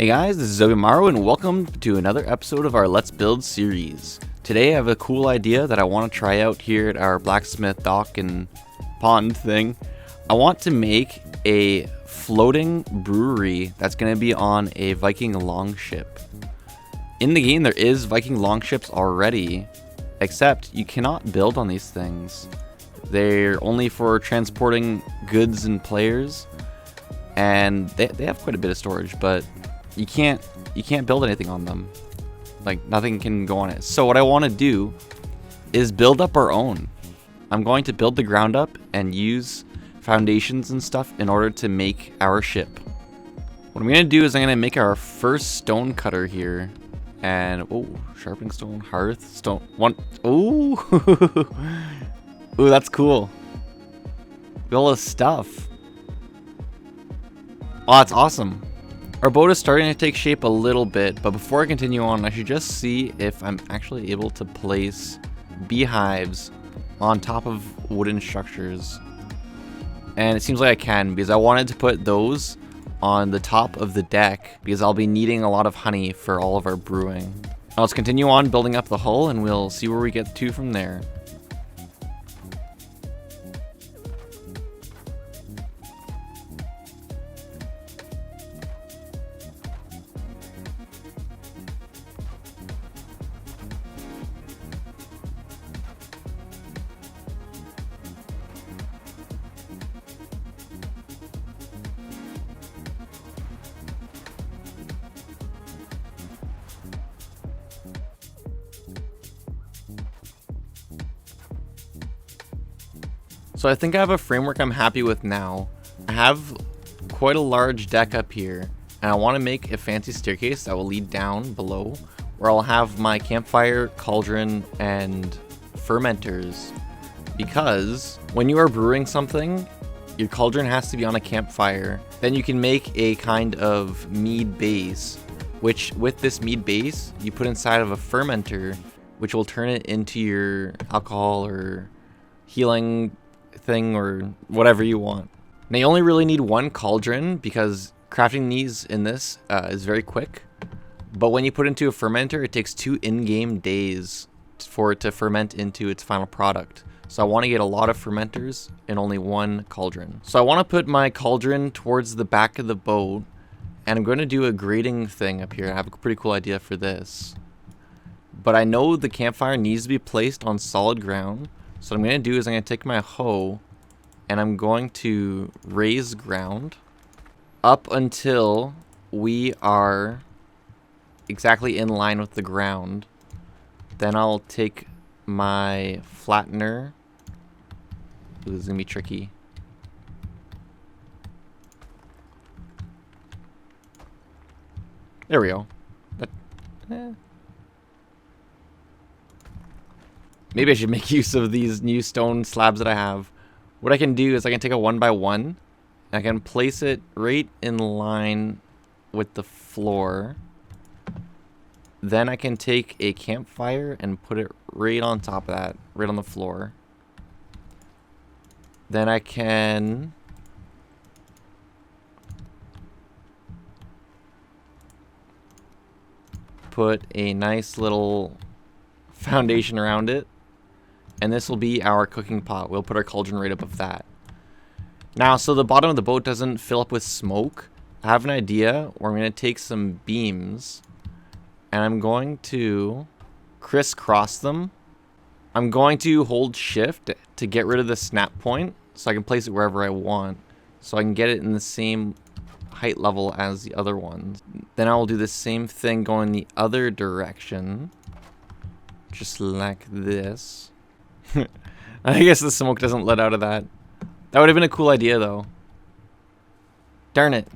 Hey guys, this is Zobimaru and welcome to another episode of our Let's Build series. Today I have a cool idea that I want to try out here at our blacksmith dock and pond thing. I want to make a floating brewery that's going to be on a Viking longship. In the game there is Viking longships already, except you cannot build on these things. They're only for transporting goods and players, and they have quite a bit of storage, but you can't build anything on them. Like, nothing can go on it. So what I want to do is build up our own. I'm going to build the ground up and use foundations and stuff in order to make our ship. What I'm going to do is I'm going to make our first stone cutter here. And, oh, sharpening stone, hearth, stone, one, ooh. Ooh, that's cool. Got all this stuff. Oh, that's awesome. Our boat is starting to take shape a little bit, but before I continue on, I should just see if I'm actually able to place beehives on top of wooden structures. And it seems like I can, because I wanted to put those on the top of the deck, because I'll be needing a lot of honey for all of our brewing. Now let's continue on building up the hull, and we'll see where we get to from there. So I think I have a framework I'm happy with now. I have quite a large deck up here, and I want to make a fancy staircase that will lead down below, where I'll have my campfire, cauldron, and fermenters. Because when you are brewing something, your cauldron has to be on a campfire. Then you can make a kind of mead base, which with this mead base, you put inside of a fermenter, which will turn it into your alcohol or healing thing or whatever you want. Now you only really need one cauldron because crafting these in this is very quick, but when you put into a fermenter, it takes 2 in-game days for it to ferment into its final product. So I want to get a lot of fermenters in only one cauldron. So I want to put my cauldron towards the back of the boat, and I'm going to do a grating thing up here. I have a pretty cool idea for this, but I know the campfire needs to be placed on solid ground. So what I'm going to do is I'm going to take my hoe and I'm going to raise ground up until we are exactly in line with the ground. Then I'll take my flattener. Ooh, this is going to be tricky. There we go. Maybe I should make use of these new stone slabs that I have. What I can do is I can take a 1x1 and I can place it right in line with the floor. Then I can take a campfire and put it right on top of that, right on the floor. Then I can put a nice little foundation around it. And this will be our cooking pot. We'll put our cauldron right above that. Now, so the bottom of the boat doesn't fill up with smoke, I have an idea where I'm going to take some beams and I'm going to crisscross them. I'm going to hold shift to get rid of the snap point so I can place it wherever I want, so I can get it in the same height level as the other ones. Then I will do the same thing going the other direction, just like this. I guess the smoke doesn't let out of that. That would have been a cool idea though. Darn it.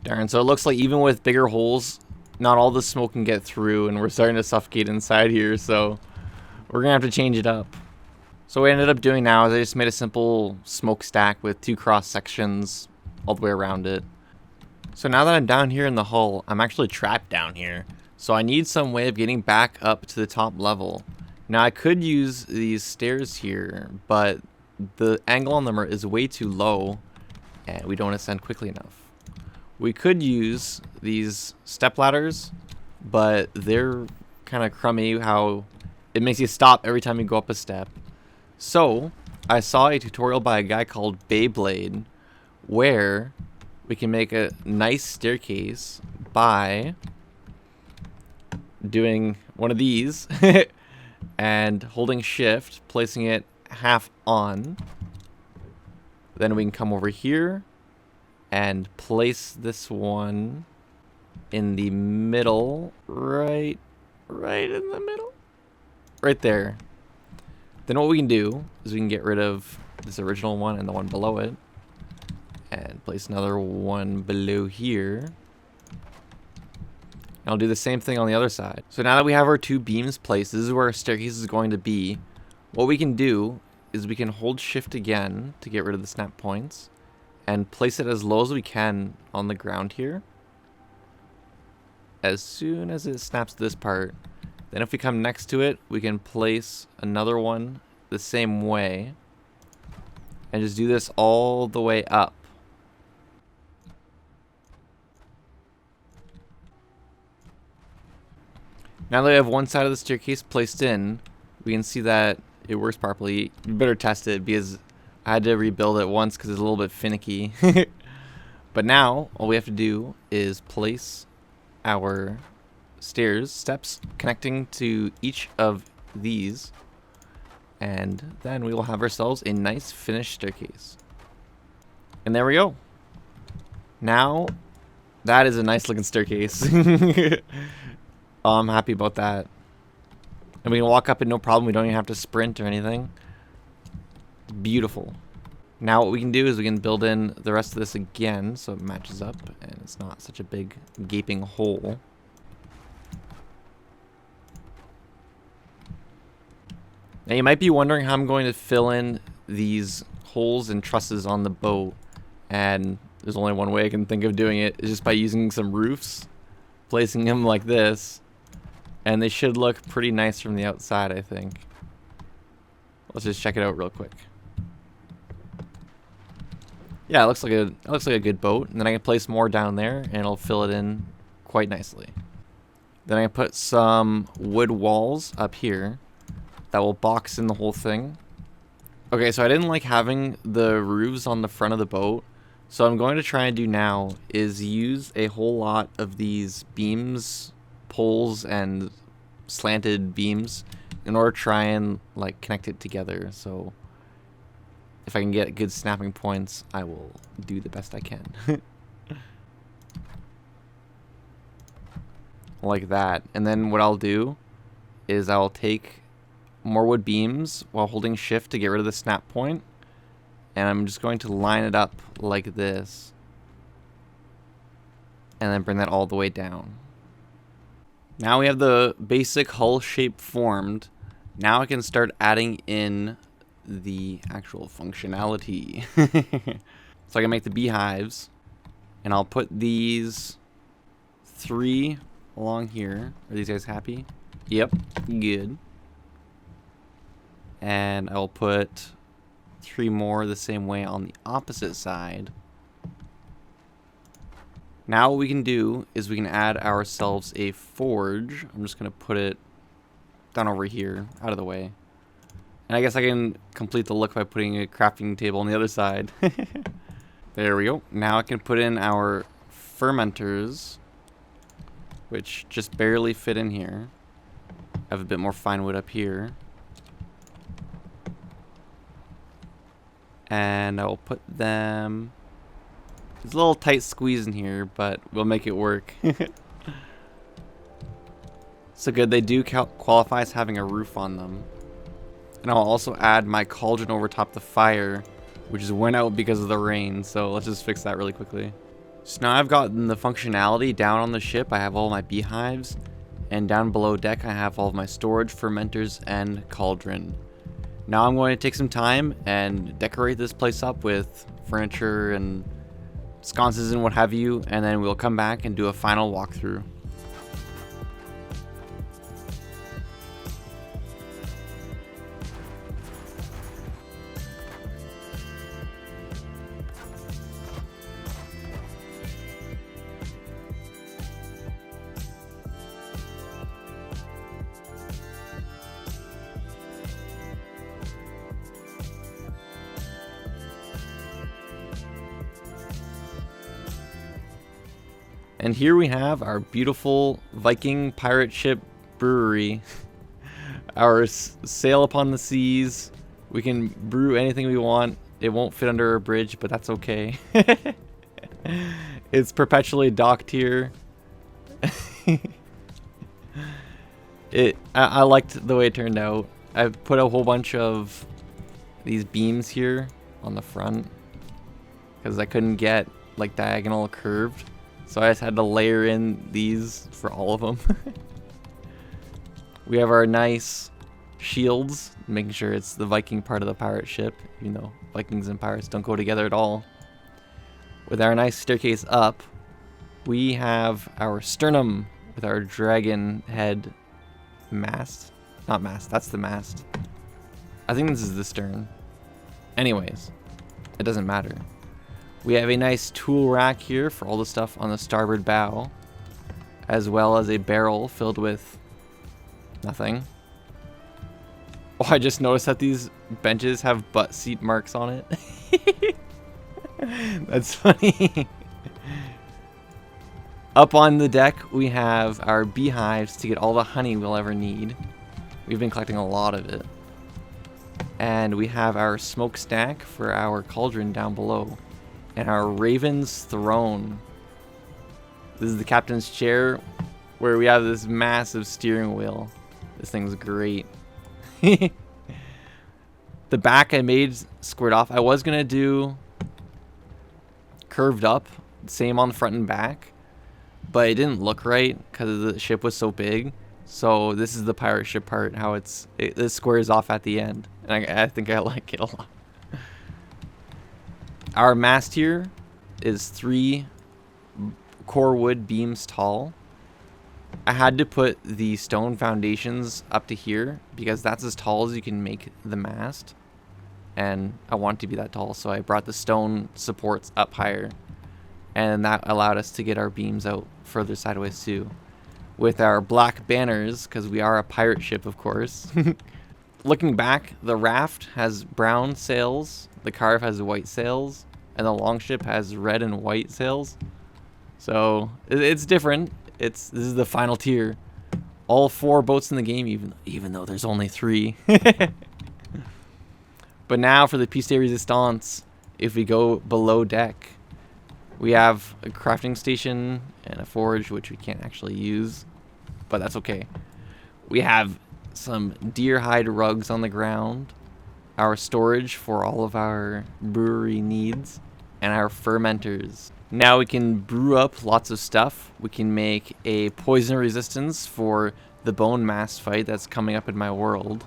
Darn, so it looks like even with bigger holes, not all the smoke can get through, and we're starting to suffocate inside here, so we're gonna have to change it up. So what I ended up doing now is I just made a simple smokestack with 2 cross sections all the way around it. So now that I'm down here in the hull, I'm actually trapped down here. So I need some way of getting back up to the top level. Now I could use these stairs here, but the angle on them is way too low and we don't ascend quickly enough. We could use these step ladders, but they're kind of crummy how it makes you stop every time you go up a step. So I saw a tutorial by a guy called Beyblade where we can make a nice staircase by doing one of these and holding shift, placing it half on. Then we can come over here and place this one in the middle, right in the middle, right there. Then what we can do is we can get rid of this original one and the one below it and place another one below here. And I'll do the same thing on the other side. So now that we have our two beams placed, this is where our staircase is going to be. What we can do is we can hold shift again to get rid of the snap points and place it as low as we can on the ground here. As soon as it snaps this part, then if we come next to it, we can place another one the same way and just do this all the way up. Now that we have one side of the staircase placed in, we can see that it works properly. You better test it because I had to rebuild it once because it's a little bit finicky. But now all we have to do is place our steps connecting to each of these, and then we will have ourselves a nice finished staircase. And there we go. Now that is a nice looking staircase. I'm happy about that. And we can walk up it no problem. We don't even have to sprint or anything. Beautiful. Now what we can do is we can build in the rest of this again so it matches up and it's not such a big gaping hole. Now you might be wondering how I'm going to fill in these holes and trusses on the boat, and there's only one way I can think of doing it, is just by using some roofs, placing them like this, and they should look pretty nice from the outside, I think. Let's just check it out real quick. Yeah, it looks like a good boat, and then I can place more down there and it'll fill it in quite nicely. Then I can put some wood walls up here that will box in the whole thing. Okay, so I didn't like having the roofs on the front of the boat, so what I'm going to try and do now is use a whole lot of these beams, poles, and slanted beams in order to try and like connect it together. So if I can get good snapping points, I will do the best I can. Like that. And then what I'll do is I'll take more wood beams while holding shift to get rid of the snap point, and I'm just going to line it up like this and then bring that all the way down. Now we have the basic hull shape formed. Now I can start adding in the actual functionality. So I can make the beehives, and I'll put these 3 along here. Are these guys happy? Yep, good. And I'll put 3 more the same way on the opposite side. Now what we can do is we can add ourselves a forge. I'm just going to put it down over here, out of the way. And I guess I can complete the look by putting a crafting table on the other side. There we go. Now I can put in our fermenters, which just barely fit in here. I have a bit more fine wood up here. And I'll put them... It's a little tight squeeze in here, but we'll make it work. So good, they do qualify as having a roof on them. And I'll also add my cauldron over top the fire, which just went out because of the rain. So let's just fix that really quickly. So now I've gotten the functionality down on the ship. I have all my beehives. And down below deck, I have all of my storage, fermenters, and cauldron. Now I'm going to take some time and decorate this place up with furniture and sconces and what have you, and then we'll come back and do a final walkthrough. And here we have our beautiful Viking Pirate Ship Brewery. Our sail upon the seas. We can brew anything we want. It won't fit under a bridge, but that's okay. It's perpetually docked here. I liked the way it turned out. I put a whole bunch of these beams here on the front because I couldn't get like diagonal curved, so I just had to layer in these for all of them. We have our nice shields, making sure it's the Viking part of the pirate ship, even though Vikings and pirates don't go together at all. With our nice staircase up, we have our sternum with our dragon head mast. Not mast, that's the mast. I think this is the stern. Anyways, it doesn't matter. We have a nice tool rack here for all the stuff on the starboard bow, as well as a barrel filled with nothing. Oh, I just noticed that these benches have butt seat marks on it. That's funny. Up on the deck, we have our beehives to get all the honey we'll ever need. We've been collecting a lot of it. And we have our smokestack for our cauldron down below. And our raven's throne. This is the captain's chair, where we have this massive steering wheel. This thing's great. The back I made squared off. I was going to do curved up, same on the front and back, but it didn't look right because the ship was so big. So this is the pirate ship part, how it squares off at the end, and I think I like it a lot. Our mast here is 3 core wood beams tall. I had to put the stone foundations up to here because that's as tall as you can make the mast, and I want it to be that tall, so I brought the stone supports up higher, and that allowed us to get our beams out further sideways too. With our black banners, because we are a pirate ship, of course. Looking back, the raft has brown sails, the carve has white sails, and the longship has red and white sails. So it's different. This is the final tier. All 4 boats in the game, even though there's only 3. But now for the piece de resistance, if we go below deck, we have a crafting station and a forge, which we can't actually use, but that's okay. We have some deer hide rugs on the ground, our storage for all of our brewery needs, and our fermenters. Now we can brew up lots of stuff. We can make a poison resistance for the bone mass fight that's coming up in my world.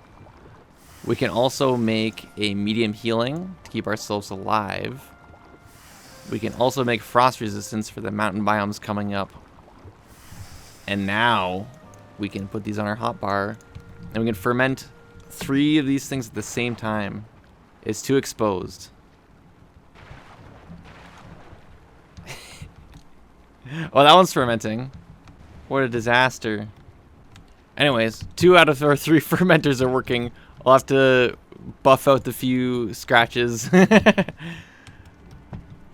We can also make a medium healing to keep ourselves alive. We can also make frost resistance for the mountain biomes coming up. And now we can put these on our hotbar, and we can ferment 3 of these things at the same time. It's too exposed. Oh, that one's fermenting. What a disaster. Anyways, 2 out of our 3 fermenters are working. I'll have to buff out the few scratches.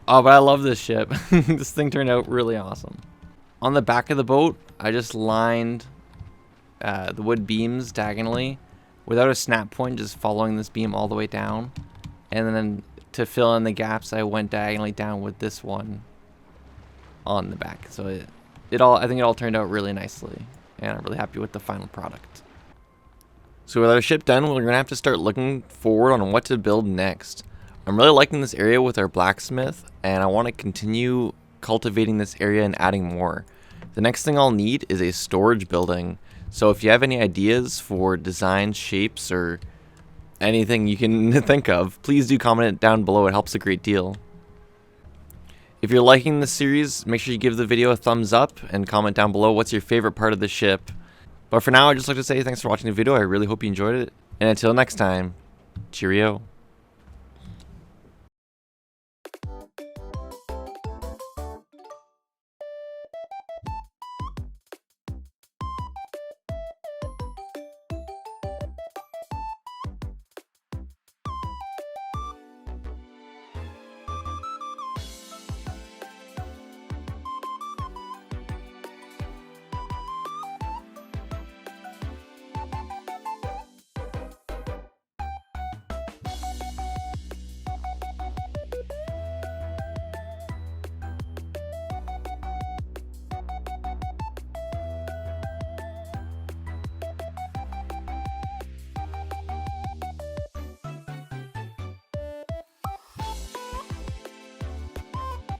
Oh, but I love this ship. This thing turned out really awesome. On the back of the boat, I just lined the wood beams diagonally without a snap point, just following this beam all the way down. And then to fill in the gaps, I went diagonally down with this one on the back. So I think it all turned out really nicely, and I'm really happy with the final product. So with our ship done, we're gonna have to start looking forward on what to build next. I'm really liking this area with our blacksmith, and I want to continue cultivating this area and adding more. The next thing I'll need is a storage building. So if you have any ideas for designs, shapes, or anything you can think of, please do comment it down below. It helps a great deal. If you're liking this series, make sure you give the video a thumbs up and comment down below what's your favorite part of the ship. But for now, I'd just like to say thanks for watching the video. I really hope you enjoyed it. And until next time, cheerio.